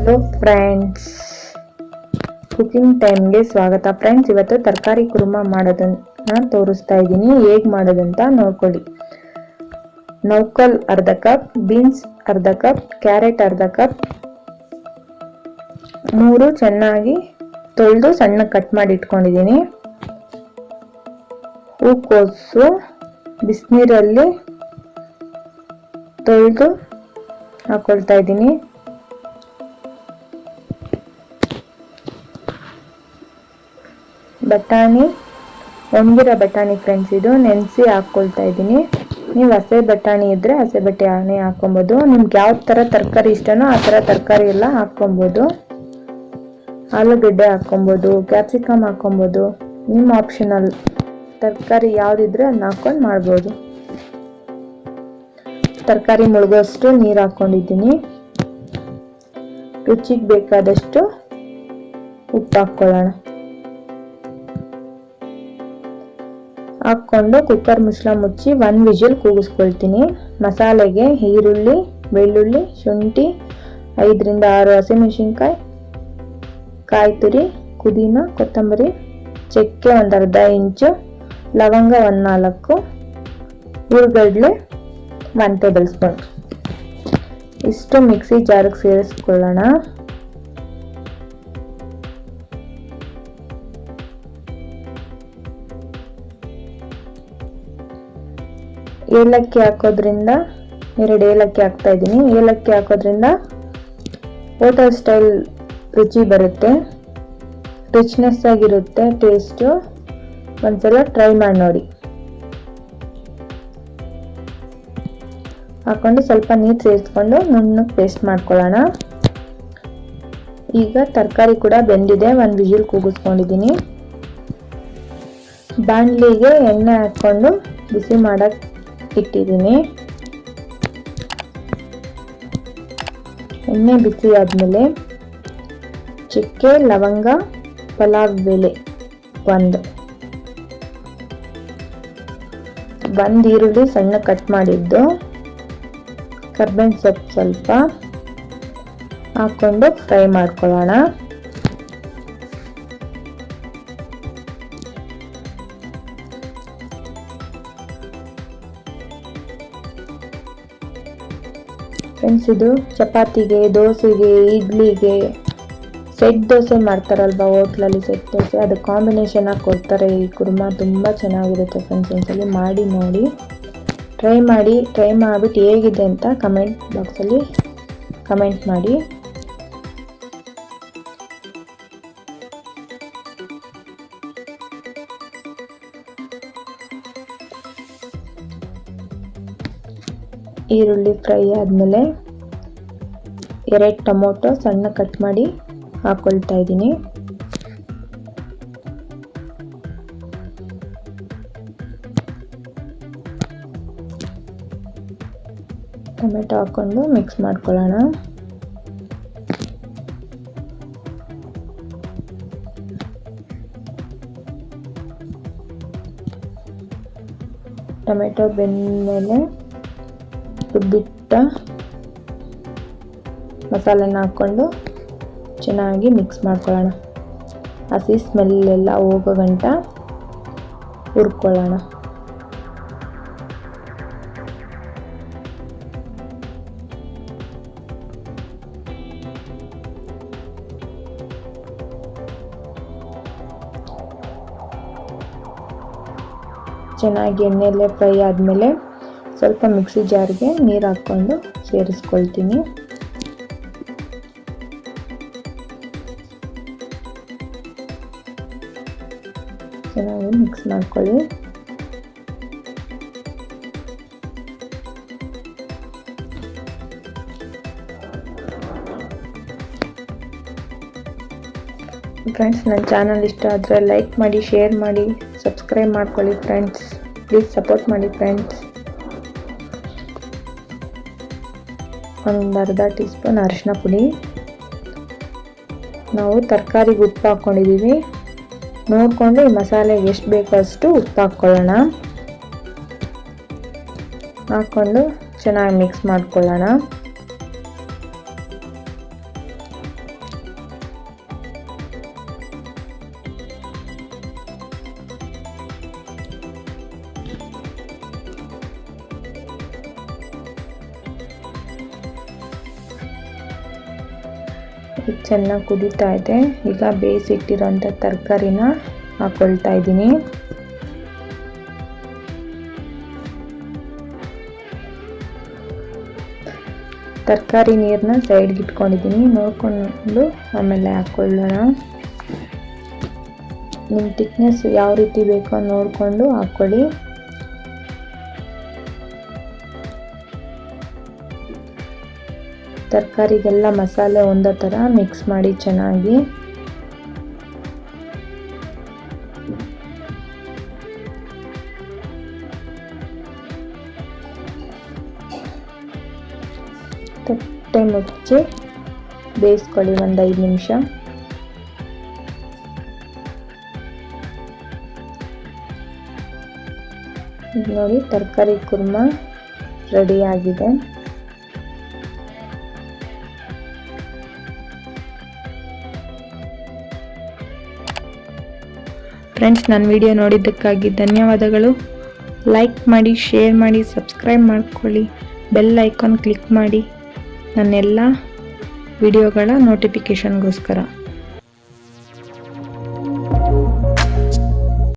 Hello friends, cooking ಟೈಮ್ಗೆ ಸ್ವಾಗತ. Friends, ಇವತ್ತು ತರಕಾರಿ ಕುರ್ಮಾ ಮಾಡೋದನ್ನ ತೋರಿಸ್ತಾ ಇದ್ದೀನಿ. ಹೇಗೆ ಮಾಡೋದಂತ ನೋಡ್ಕೊಳ್ಳಿ. ನೌಕಲ್ ಅರ್ಧ ಕಪ್, ಬೀನ್ಸ್ ಅರ್ಧ ಕಪ್, ಕ್ಯಾರೆಟ್ ಅರ್ಧ ಕಪ್, 3 ಚೆನ್ನಾಗಿ ತೊಳೆದು ಸಣ್ಣ ಕಟ್ ಮಾಡಿ ಇಟ್ಕೊಂಡಿದ್ದೀನಿ. ಹೂಕೋಸು ಬಿಸಿನೀರಲ್ಲಿ ತೊಳೆದು ಹಾಕೊಳ್ತಾ ಇದ್ದೀನಿ. ಬಟಾಣಿ, ಒಣಗಿರೋ ಬಟಾಣಿ ಫ್ರೆಂಡ್ಸ್, ಇದು ನೆನೆಸಿ ಹಾಕ್ಕೊಳ್ತಾ ಇದ್ದೀನಿ. ನೀವು ಹಸೆ ಬಟಾಣಿ ಇದ್ರೆ ಹಸೆ ಬಟಾಣಿ ಹಾಕೊಬೋದು. ನಿಮ್ಗೆ ಯಾವ ಥರ ತರಕಾರಿ ಇಷ್ಟನೋ ಆ ಥರ ತರಕಾರಿ ಎಲ್ಲ ಹಾಕ್ಕೊಬೋದು. ಆಲೂಗಡ್ಡೆ ಹಾಕ್ಕೊಬೋದು, ಕ್ಯಾಪ್ಸಿಕಮ್ ಹಾಕ್ಕೊಬೋದು, ನಿಮ್ಮ ಆಪ್ಷನಲ್. ತರಕಾರಿ ಯಾವುದಿದ್ರೆ ಅದನ್ನ ಹಾಕ್ಕೊಂಡು ಮಾಡ್ಬೋದು. ತರಕಾರಿ ಮುಳುಗೋಷ್ಟು ನೀರು ಹಾಕ್ಕೊಂಡಿದ್ದೀನಿ. ರುಚಿಗೆ ಬೇಕಾದಷ್ಟು ಉಪ್ಪು ಹಾಕ್ಕೊಳ್ಳೋಣ. ಹಾಕ್ಕೊಂಡು ಕುಕ್ಕರ್ ಮುಚ್ಚಳ ಮುಚ್ಚಿ 1 ವಿಜಿಲ್ ಕೂಗಿಸ್ಕೊಳ್ತೀನಿ. ಮಸಾಲೆಗೆ ಈರುಳ್ಳಿ, ಬೆಳ್ಳುಳ್ಳಿ, ಶುಂಠಿ, 5 ರಿಂದ 6 ಹಸಿಮೆಣಸಿನ್ಕಾಯಿ, ಕಾಯಿ ತುರಿ, ಪುದೀನ, ಕೊತ್ತಂಬರಿ, ಚಕ್ಕೆ 1 ಅರ್ಧ ಇಂಚು, ಲವಂಗ 1 4, ಹುರಿಗಡಲೆ 1 ಟೇಬಲ್ ಸ್ಪೂನ್. ಇಷ್ಟು ಮಿಕ್ಸಿ ಜಾರಿಗೆ ಸೇರಿಸ್ಕೊಳ್ಳೋಣ. ಏಲಕ್ಕಿ ಹಾಕೋದ್ರಿಂದ 2 ಏಲಕ್ಕಿ ಹಾಕ್ತಾ ಇದ್ದೀನಿ. ಏಲಕ್ಕಿ ಹಾಕೋದ್ರಿಂದ ಹೋಟೆಲ್ ಸ್ಟೈಲ್ ರುಚಿ ಬರುತ್ತೆ, ರಿಚ್ನೆಸ್ ಆಗಿರುತ್ತೆ ಟೇಸ್ಟು. ಒಂದ್ಸಲ ಟ್ರೈ ಮಾಡಿ ನೋಡಿ. ಹಾಕೊಂಡು ಸ್ವಲ್ಪ ನೀರು ಸೇರಿಸ್ಕೊಂಡು ನುಣ್ಣಗೆ ಪೇಸ್ಟ್ ಮಾಡ್ಕೊಳ್ಳೋಣ. ಈಗ ತರಕಾರಿ ಕೂಡ ಬೆಂದಿದೆ, 1 ವಿಜಿಲ್ ಕೂಗಿಸ್ಕೊಂಡಿದ್ದೀನಿ. ಬಾಣಲಿಗೆ ಎಣ್ಣೆ ಹಾಕ್ಕೊಂಡು ಬಿಸಿ ಮಾಡಕ್ಕೆ ಇಟ್ಟಿದ್ದೀನಿ. ಎಣ್ಣೆ ಬಿಸಿ ಆದಮೇಲೆ ಚಕ್ಕೆ, ಲವಂಗ, ಪಲಾವ್ ಎಲೆ 1 ಈರುಳ್ಳಿ ಸಣ್ಣ ಕಟ್ ಮಾಡಿದ್ದು, ಕರ್ಬೇವಿನ ಸೊಪ್ಪು ಸ್ವಲ್ಪ ಹಾಕ್ಕೊಂಡು ಫ್ರೈ ಮಾಡ್ಕೊಳ್ಳೋಣ. ಫ್ರೆಂಡ್ಸ್, ಇದು ಚಪಾತಿಗೆ, ದೋಸೆಗೆ, ಇಡ್ಲಿಗೆ, ಸೆಟ್ ದೋಸೆ ಮಾಡ್ತಾರಲ್ವ ಹೋಟ್ಲಲ್ಲಿ, ಸೆಟ್ ದೋಸೆ, ಅದು ಕಾಂಬಿನೇಷನ್ ಆಗಿ ಕೊಡ್ತಾರೆ. ಈ ಕುರ್ಮಾ ತುಂಬ ಚೆನ್ನಾಗಿರುತ್ತೆ ಫ್ರೆಂಡ್ಸ್. ಒಂದ್ಸಲಿ ಮಾಡಿ ನೋಡಿ, ಟ್ರೈ ಮಾಡಿಬಿಟ್ಟು ಹೇಗಿದೆ ಅಂತ ಕಮೆಂಟ್ ಬಾಕ್ಸಲ್ಲಿ ಕಮೆಂಟ್ ಮಾಡಿ. ಈರುಳ್ಳಿ ಫ್ರೈ ಆದಮೇಲೆ 2 ಟೊಮೊಟೊ ಸಣ್ಣ ಕಟ್ ಮಾಡಿ ಹಾಕ್ಕೊಳ್ತಾ ಇದ್ದೀನಿ. ಟೊಮೆಟೊ ಹಾಕ್ಕೊಂಡು ಮಿಕ್ಸ್ ಮಾಡ್ಕೊಳ್ಳೋಣ. ಟೊಮೆಟೊ ಬೆಂದಮೇಲೆ ರುಬ್ಬಿಟ್ಟ ಮಸಾಲೆನ ಹಾಕ್ಕೊಂಡು ಚೆನ್ನಾಗಿ ಮಿಕ್ಸ್ ಮಾಡ್ಕೊಳ್ಳೋಣ. ಹಸಿ ಸ್ಮೆಲ್ ಎಲ್ಲ ಹೋಗೋ ಗಂಟ ಹುರ್ಕೊಳ್ಳೋಣ. ಚೆನ್ನಾಗಿ ಎಣ್ಣೆಯಲ್ಲೇ ಫ್ರೈ ಆದಮೇಲೆ ಸ್ವಲ್ಪ ಮಿಕ್ಸಿ ಜಾರ್ಗೆ ನೀರು ಹಾಕ್ಕೊಂಡು ಸೇರಿಸ್ಕೊಳ್ತೀನಿ. ಚೆನ್ನಾಗಿ ಮಿಕ್ಸ್ ಮಾಡ್ಕೊಳ್ಳಿ. ಫ್ರೆಂಡ್ಸ್, ನನ್ನ ಚಾನಲ್ ಇಷ್ಟ ಆದರೆ ಲೈಕ್ ಮಾಡಿ, ಶೇರ್ ಮಾಡಿ, ಸಬ್ಸ್ಕ್ರೈಬ್ ಮಾಡ್ಕೊಳ್ಳಿ ಫ್ರೆಂಡ್ಸ್. ಪ್ಲೀಸ್ ಸಪೋರ್ಟ್ ಮಾಡಿ ಫ್ರೆಂಡ್ಸ್. 1 ಅರ್ಧ ಟೀ ಸ್ಪೂನ್ ಅರಿಶಿನ ಪುಡಿ. ನಾವು ತರಕಾರಿಗೆ ಉಪ್ಪು ಹಾಕ್ಕೊಂಡಿದ್ದೀವಿ, ನೋಡಿಕೊಂಡು ಈ ಮಸಾಲೆಗೆ ಎಷ್ಟು ಬೇಕೋ ಅಷ್ಟು ಉಪ್ಪು ಹಾಕ್ಕೊಳ್ಳೋಣ. ಹಾಕ್ಕೊಂಡು ಚೆನ್ನಾಗಿ ಮಿಕ್ಸ್ ಮಾಡ್ಕೊಳ್ಳೋಣ. ಈಗ ಚೆನ್ನಾಗಿ ಕುದೀತಾ ಇದೆ. ಈಗ ಬೇಯಿಸಿಟ್ಟಿರೋಂಥ ತರಕಾರಿನ ಹಾಕ್ಕೊಳ್ತಾ ಇದ್ದೀನಿ. ತರಕಾರಿ ನೀರನ್ನ ಸೈಡ್ಗೆ ಇಟ್ಕೊಂಡಿದ್ದೀನಿ, ನೋಡಿಕೊಂಡು ಆಮೇಲೆ ಹಾಕ್ಕೊಳ್ಳೋಣ. ನಿಮ್ಮ ಥಿಕ್ನೆಸ್ ಯಾವ ರೀತಿ ಬೇಕೋ ನೋಡಿಕೊಂಡು ಹಾಕ್ಕೊಳ್ಳಿ. ತರಕಾರಿಗೆಲ್ಲ ಮಸಾಲೆ ಒಂದೇ ಥರ ಮಿಕ್ಸ್ ಮಾಡಿ ಚೆನ್ನಾಗಿ. ತಟ್ಟೆ ಮುಚ್ಚಿ ಬೇಯಿಸ್ಕೊಳ್ಳಿ ಒಂದು 5 ನಿಮಿಷ. ಈಗ ನೋಡಿ ತರಕಾರಿ ಕುರ್ಮಾ ರೆಡಿ ಆಗಿದೆ. ಫ್ರೆಂಡ್ಸ್, ನನ್ನ ವಿಡಿಯೋ ನೋಡಿದ್ದಕ್ಕಾಗಿ ಧನ್ಯವಾದಗಳು. ಲೈಕ್ ಮಾಡಿ, ಶೇರ್ ಮಾಡಿ, ಸಬ್ಸ್ಕ್ರೈಬ್ ಮಾಡ್ಕೊಳ್ಳಿ, ಬೆಲ್ ಐಕಾನ್ ಕ್ಲಿಕ್ ಮಾಡಿ ನನ್ನೆಲ್ಲ ವಿಡಿಯೋಗಳ ನೋಟಿಫಿಕೇಷನ್ಗೋಸ್ಕರ.